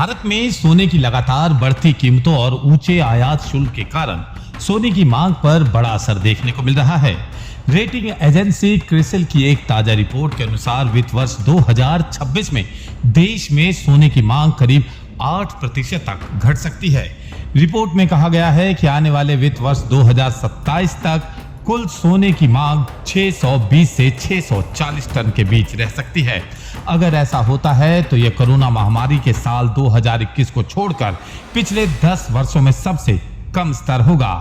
भारत में सोने की लगातार बढ़ती कीमतों और ऊंचे आयात शुल्क के कारण सोने की मांग पर बड़ा असर देखने को मिल रहा है। रेटिंग एजेंसी क्रिसिल की एक ताजा रिपोर्ट के अनुसार वित्त वर्ष 2026 में देश में सोने की मांग करीब 8% तक घट सकती है। रिपोर्ट में कहा गया है कि आने वाले वित्त वर्ष 2027 तक कुल सोने की मांग 620 से 640 टन के बीच रह सकती है। अगर ऐसा होता है तो यह कोरोना महामारी के साल 2021 को छोड़कर पिछले 10 वर्षों में सबसे कम स्तर होगा।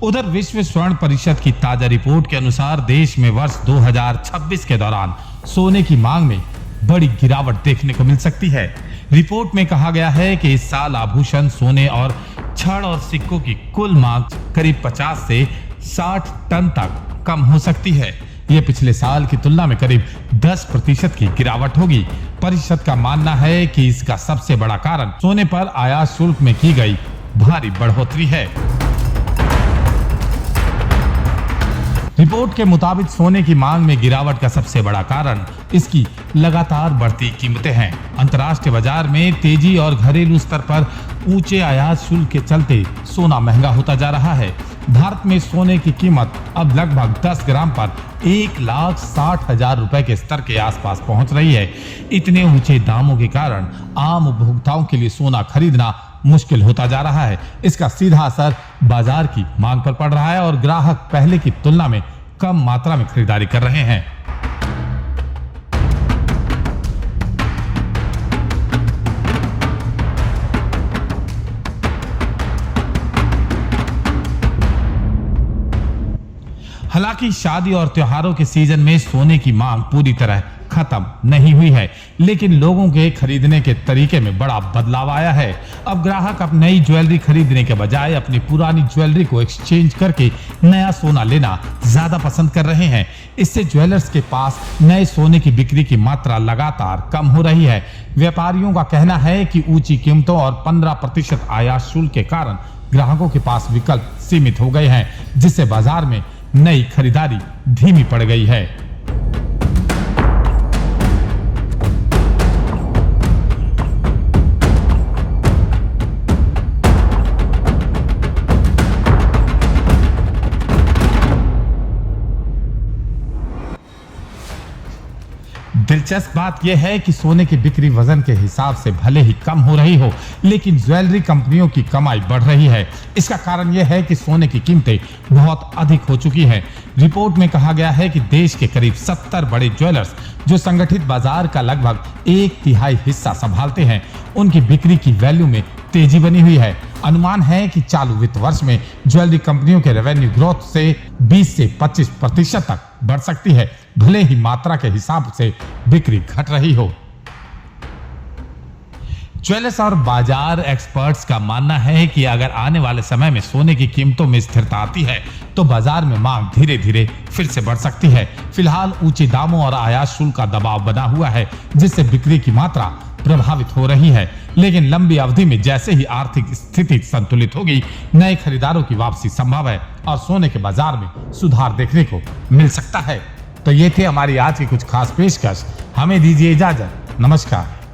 उधर विश्व स्वर्ण परिषद की ताजा रिपोर्ट के अनुसार देश में वर्ष 2026 के दौरान सोने की मांग में बड़ी गिरावट देखने को मिल सकती है। रिपोर्ट में कहा गया है कि इस साल आभूषण, सोने और छड़ और सिक्कों की कुल मांग करीब 50 से 60 टन तक कम हो सकती है। यह पिछले साल की तुलना में करीब 10% की गिरावट होगी। परिषद का मानना है कि इसका सबसे बड़ा कारण सोने पर आयात शुल्क में की गई भारी बढ़ोतरी है। रिपोर्ट के मुताबिक सोने की मांग में गिरावट का सबसे बड़ा कारण इसकी लगातार बढ़ती कीमतें हैं। अंतर्राष्ट्रीय बाजार में तेजी और घरेलू स्तर पर ऊंचे आयात शुल्क के चलते सोना महंगा होता जा रहा है। भारत में सोने की कीमत अब लगभग 10 ग्राम पर 1,60,000 रुपए के स्तर के आसपास पहुंच रही है। इतने ऊंचे दामों के कारण आम उपभोक्ताओं के लिए सोना खरीदना मुश्किल होता जा रहा है। इसका सीधा असर बाजार की मांग पर पड़ रहा है और ग्राहक पहले की तुलना में कम मात्रा में खरीदारी कर रहे हैं। हालांकि शादी और त्योहारों के सीजन में सोने की मांग पूरी तरह खत्म नहीं हुई है, लेकिन लोगों के खरीदने के तरीके में बड़ा बदलाव आया है। अब ग्राहक अब नई ज्वेलरी खरीदने के बजाय अपनी पुरानी ज्वेलरी को एक्सचेंज करके नया सोना लेना ज्यादा पसंद कर रहे हैं। इससे ज्वेलर्स के पास नए सोने की बिक्री की मात्रा लगातार कम हो रही है। व्यापारियों का कहना है कि ऊंची कीमतों और 15% आयात शुल्क के कारण ग्राहकों के पास विकल्प सीमित हो गए हैं, जिससे बाजार में नई खरीदारी धीमी पड़ गई है। दिलचस्प बात यह है कि सोने की बिक्री वजन के हिसाब से भले ही कम हो रही हो, लेकिन ज्वेलरी कंपनियों की कमाई बढ़ रही है। इसका कारण यह है कि सोने की कीमतें बहुत अधिक हो चुकी हैं। रिपोर्ट में कहा गया है कि देश के करीब 70 बड़े ज्वेलर्स जो संगठित बाजार का लगभग 1/3 हिस्सा संभालते हैं, उनकी बिक्री की वैल्यू में तेजी बनी हुई है। अनुमान है कि चालू वित्त वर्ष में ज्वेलरी कंपनियों के रेवेन्यू ग्रोथ से 20 से 25% तक बढ़ सकती है, भले ही मात्रा के हिसाब से बिक्री घट रही हो। ज्वेलर्स और बाजार एक्सपर्ट्स का मानना है कि अगर आने वाले समय में सोने की कीमतों में स्थिरता आती है तो बाजार में मांग धीरे धीरे फिर से बढ़ सकती है। फिलहाल ऊंचे दामों और आयात शुल्क का दबाव बना हुआ है, जिससे बिक्री की मात्रा प्रभावित हो रही है। लेकिन लंबी अवधि में जैसे ही आर्थिक स्थिति संतुलित होगी, नए खरीदारों की वापसी संभव है और सोने के बाजार में सुधार देखने को मिल सकता है। तो ये थे हमारी आज की कुछ खास पेशकश। हमें दीजिए इजाजत। नमस्कार।